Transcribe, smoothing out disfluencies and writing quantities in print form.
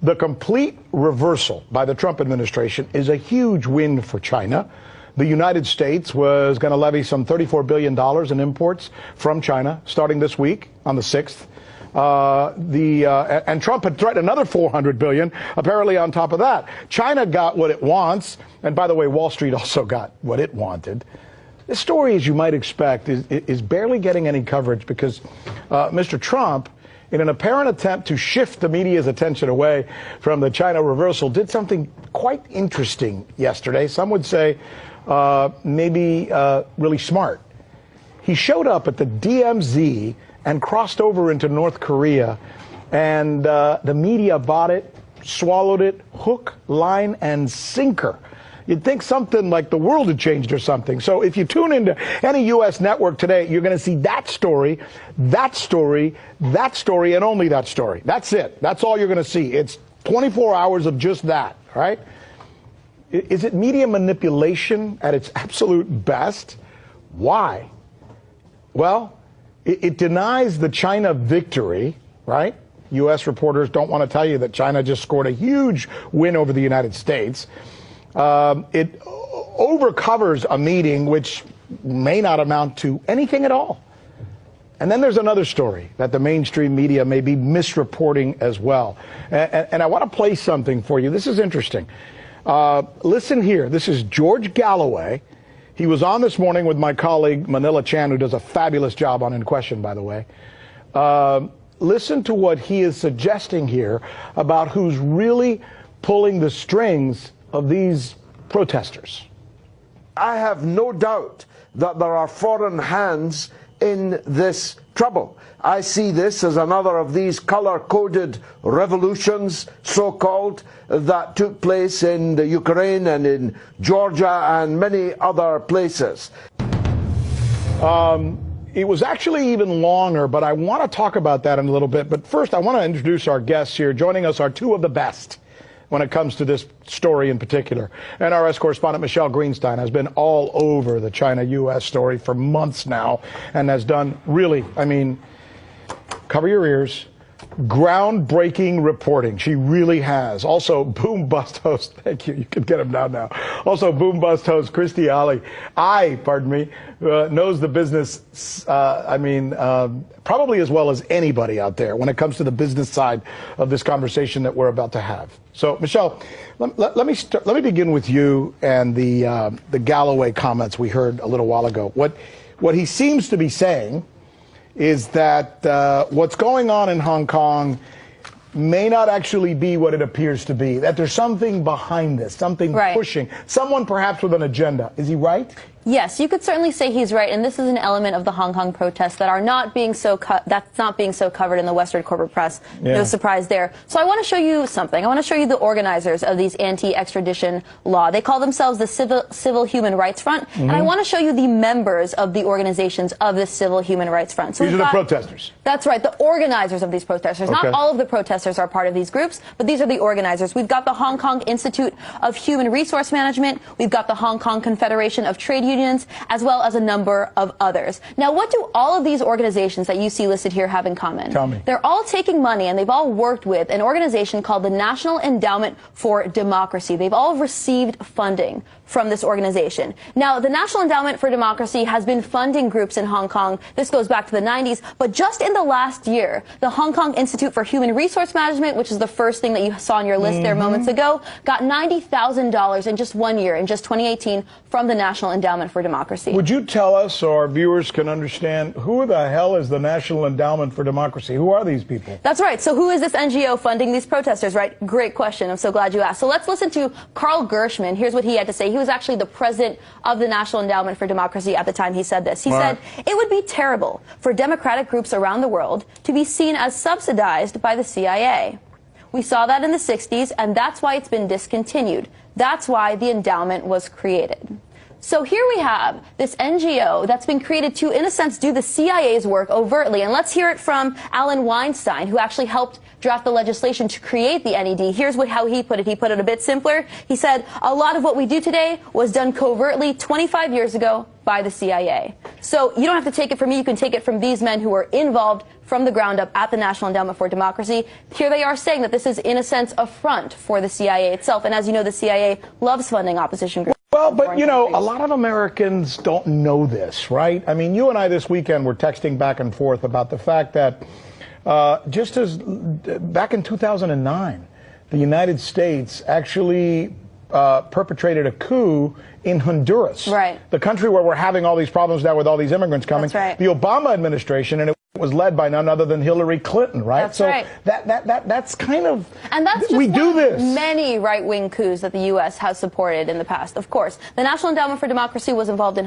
The complete reversal by the Trump administration is a huge win for China. The United States was going to levy some $34 billion in imports from China starting this week on the 6th. And Trump had threatened another $400 billion, apparently on top of that. China got what it wants. And by the way, Wall Street also got what it wanted. This story, as you might expect, is barely getting any coverage because Mr. Trump, in an apparent attempt to shift the media's attention away from the China reversal, did something quite interesting yesterday. Some would say maybe really smart. He showed up at the DMZ and crossed over into North Korea, and the media bought it, swallowed it, hook, line, and sinker. You'd think something like the world had changed or something. So if you tune into any U.S. network today, you're going to see that story, that story, that story, and only that story. That's it. That's all you're going to see. It's 24 hours of just that, right? Is it media manipulation at its absolute best? Why? Well, it denies the China victory, right? U.S. reporters don't want to tell you that China just scored a huge win over the United States. It overcovers a meeting which may not amount to anything at all. And then there's another story that the mainstream media may be misreporting as well. And I want to play something for you. This is interesting. Listen here. This is George Galloway. He was on this morning with my colleague Manila Chan, who does a fabulous job on In Question, by the way. Listen to what he is suggesting here about who's really pulling the strings of these protesters. I have no doubt that there are foreign hands in this trouble. I see this as another of these color-coded revolutions, so-called, that took place in the Ukraine and in Georgia and many other places. It was actually even longer, but I want to talk about that in a little bit. But first, I want to introduce our guests here. Joining us are two of the best when it comes to this story in particular. NRS correspondent Michelle Greenstein has been all over the China-U.S. story for months now and has done really, I mean, cover your ears, groundbreaking reporting. She really has. Also, Boom Bust host, thank you, you can get him down now. Also, Boom Bust host Christy Ali, knows the business, probably as well as anybody out there when it comes to the business side of this conversation that we're about to have. So, Michelle, let me begin with you and the Galloway comments we heard a little while ago. What he seems to be saying is that what's going on in Hong Kong may not actually be what it appears to be, that there's something behind this, something pushing, someone perhaps with an agenda. Is he right? Yes, you could certainly say he's right, and this is an element of the Hong Kong protests that are not being so that's not being so covered in the Western corporate press. Yeah. No surprise there. So I want to show you something. I want to show you the organizers of these anti-extradition law. They call themselves the Civil Human Rights Front, and I want to show you the members of the organizations of this Civil Human Rights Front. So these are the protesters. That's right, the organizers of these protesters. Okay. Not all of the protesters are part of these groups, but these are the organizers. We've got the Hong Kong Institute of Human Resource Management. We've got the Hong Kong Confederation of Trade Unions, as well as a number of others. Now, what do all of these organizations that you see listed here have in common? Tell me. They're all taking money, and they've all worked with an organization called the National Endowment for Democracy. They've all received funding from this organization. Now, the National Endowment for Democracy has been funding groups in Hong Kong. This goes back to the 90s, but just in the last year, the Hong Kong Institute for Human Resource Management, which is the first thing that you saw on your list there moments ago, got $90,000 in just 1 year, in just 2018, from the National Endowment for Democracy. Would you tell us, so our viewers can understand, who the hell is the National Endowment for Democracy? Who are these people? That's right. So who is this NGO funding these protesters, right? Great question. I'm so glad you asked. So let's listen to Carl Gershman. Here's what he had to say. He was actually the president of the National Endowment for Democracy at the time he said this. He said, "It would be terrible for democratic groups around the world to be seen as subsidized by the CIA. We saw that in the 60s, and that's why it's been discontinued. That's why the endowment was created." So here we have this NGO that's been created to, in a sense, do the CIA's work overtly. And let's hear it from Alan Weinstein, who actually helped draft the legislation to create the NED. Here's how he put it. He put it a bit simpler. He said, a lot of what we do today was done covertly 25 years ago by the CIA. So you don't have to take it from me. You can take it from these men who were involved from the ground up at the National Endowment for Democracy. Here they are saying that this is, in a sense, a front for the CIA itself. And as you know, the CIA loves funding opposition groups. Well, but, you know, a lot of Americans don't know this, right? I mean, you and I this weekend were texting back and forth about the fact that just as back in 2009, the United States actually perpetrated a coup in Honduras, right? The country where we're having all these problems now with all these immigrants coming. That's right. The Obama administration, and it was led by none other than Hillary Clinton, right? That's right. That's kind of, and that's just we do this. Many right-wing coups that the U.S. has supported in the past. Of course, the National Endowment for Democracy was involved in